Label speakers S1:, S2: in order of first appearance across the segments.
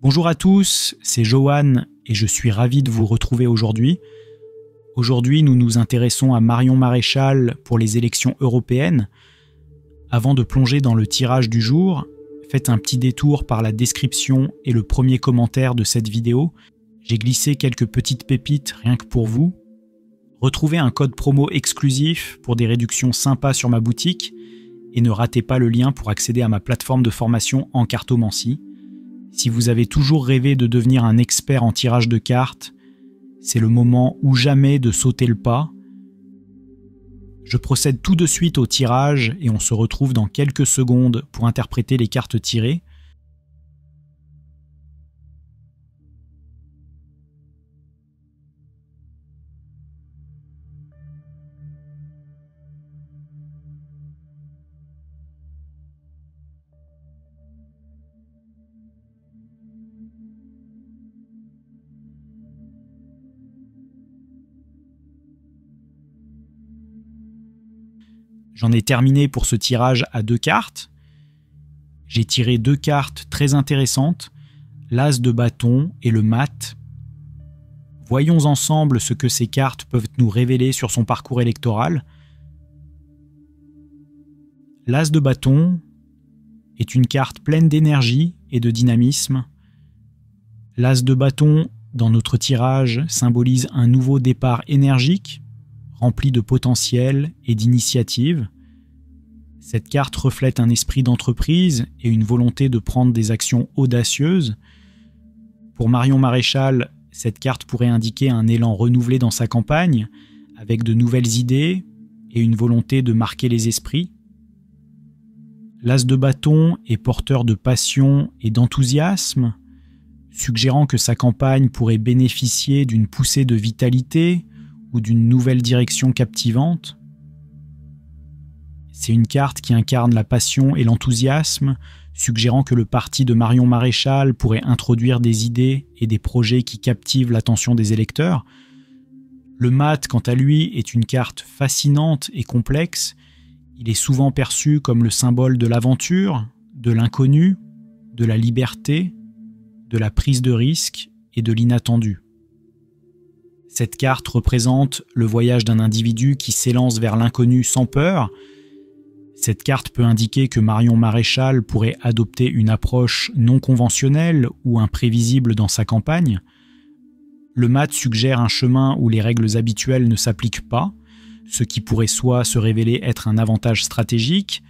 S1: Bonjour à tous, c'est Johan et je suis ravi de vous retrouver aujourd'hui. Aujourd'hui, nous nous intéressons à Marion Maréchal pour les élections européennes. Avant de plonger dans le tirage du jour, faites un petit détour par la description et le premier commentaire de cette vidéo. J'ai glissé quelques petites pépites rien que pour vous. Retrouvez un code promo exclusif pour des réductions sympas sur ma boutique et ne ratez pas le lien pour accéder à ma plateforme de formation en cartomancie. Si vous avez toujours rêvé de devenir un expert en tirage de cartes, c'est le moment ou jamais de sauter le pas. Je procède tout de suite au tirage et on se retrouve dans quelques secondes pour interpréter les cartes tirées. J'en ai terminé pour ce tirage à 2 cartes. J'ai tiré 2 cartes très intéressantes, l'As de bâton et le mat. Voyons ensemble ce que ces cartes peuvent nous révéler sur son parcours électoral. L'As de bâton est une carte pleine d'énergie et de dynamisme. L'As de bâton, dans notre tirage, symbolise un nouveau départ énergique, rempli de potentiel et d'initiative. Cette carte reflète un esprit d'entreprise et une volonté de prendre des actions audacieuses. Pour Marion Maréchal, cette carte pourrait indiquer un élan renouvelé dans sa campagne, avec de nouvelles idées et une volonté de marquer les esprits. L'As de bâton est porteur de passion et d'enthousiasme, suggérant que sa campagne pourrait bénéficier d'une poussée de vitalité ou d'une nouvelle direction captivante. C'est une carte qui incarne la passion et l'enthousiasme, suggérant que le parti de Marion Maréchal pourrait introduire des idées et des projets qui captivent l'attention des électeurs. Le mat, quant à lui, est une carte fascinante et complexe. Il est souvent perçu comme le symbole de l'aventure, de l'inconnu, de la liberté, de la prise de risque et de l'inattendu. Cette carte représente le voyage d'un individu qui s'élance vers l'inconnu sans peur. Cette carte peut indiquer que Marion Maréchal pourrait adopter une approche non conventionnelle ou imprévisible dans sa campagne. Le mat suggère un chemin où les règles habituelles ne s'appliquent pas, ce qui pourrait soit se révéler être un avantage stratégique,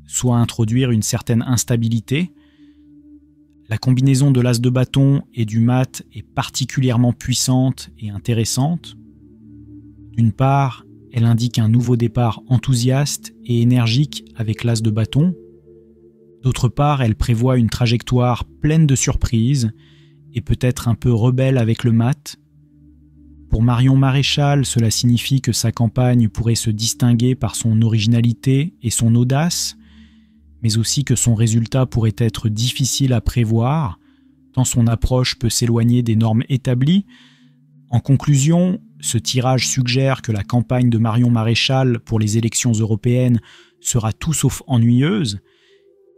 S1: soit introduire une certaine instabilité. La combinaison de l'As de bâton et du mat est particulièrement puissante et intéressante. D'une part, elle indique un nouveau départ enthousiaste et énergique avec l'As de bâton. D'autre part, elle prévoit une trajectoire pleine de surprises et peut-être un peu rebelle avec le mat. Pour Marion Maréchal, cela signifie que sa campagne pourrait se distinguer par son originalité et son audace, mais aussi que son résultat pourrait être difficile à prévoir, tant son approche peut s'éloigner des normes établies. En conclusion, ce tirage suggère que la campagne de Marion Maréchal pour les élections européennes sera tout sauf ennuyeuse.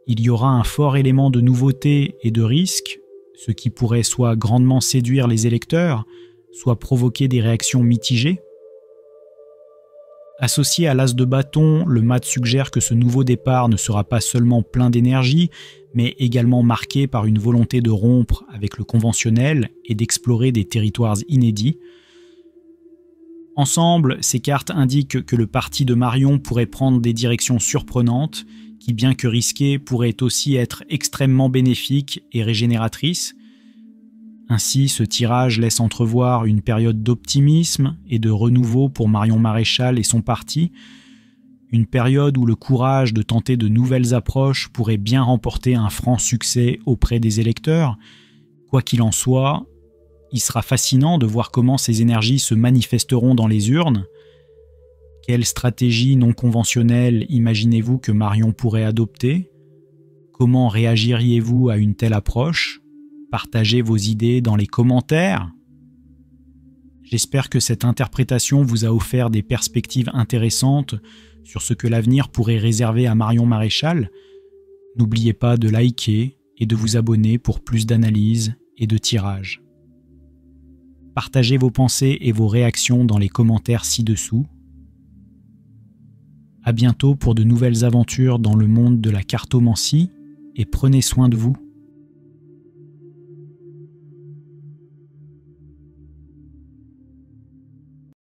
S1: Il y aura un fort élément de nouveauté et de risque, ce qui pourrait soit grandement séduire les électeurs, soit provoquer des réactions mitigées. Associé à l'As de bâton, le mat suggère que ce nouveau départ ne sera pas seulement plein d'énergie, mais également marqué par une volonté de rompre avec le conventionnel et d'explorer des territoires inédits. Ensemble, ces cartes indiquent que le parti de Marion pourrait prendre des directions surprenantes, qui, bien que risquées, pourraient aussi être extrêmement bénéfiques et régénératrices. Ainsi, ce tirage laisse entrevoir une période d'optimisme et de renouveau pour Marion Maréchal et son parti, une période où le courage de tenter de nouvelles approches pourrait bien remporter un franc succès auprès des électeurs. Quoi qu'il en soit, il sera fascinant de voir comment ces énergies se manifesteront dans les urnes. Quelle stratégie non conventionnelle imaginez-vous que Marion pourrait adopter? Comment réagiriez-vous à une telle approche? Partagez vos idées dans les commentaires. J'espère que cette interprétation vous a offert des perspectives intéressantes sur ce que l'avenir pourrait réserver à Marion Maréchal. N'oubliez pas de liker et de vous abonner pour plus d'analyses et de tirages. Partagez vos pensées et vos réactions dans les commentaires ci-dessous. À bientôt pour de nouvelles aventures dans le monde de la cartomancie et prenez soin de vous.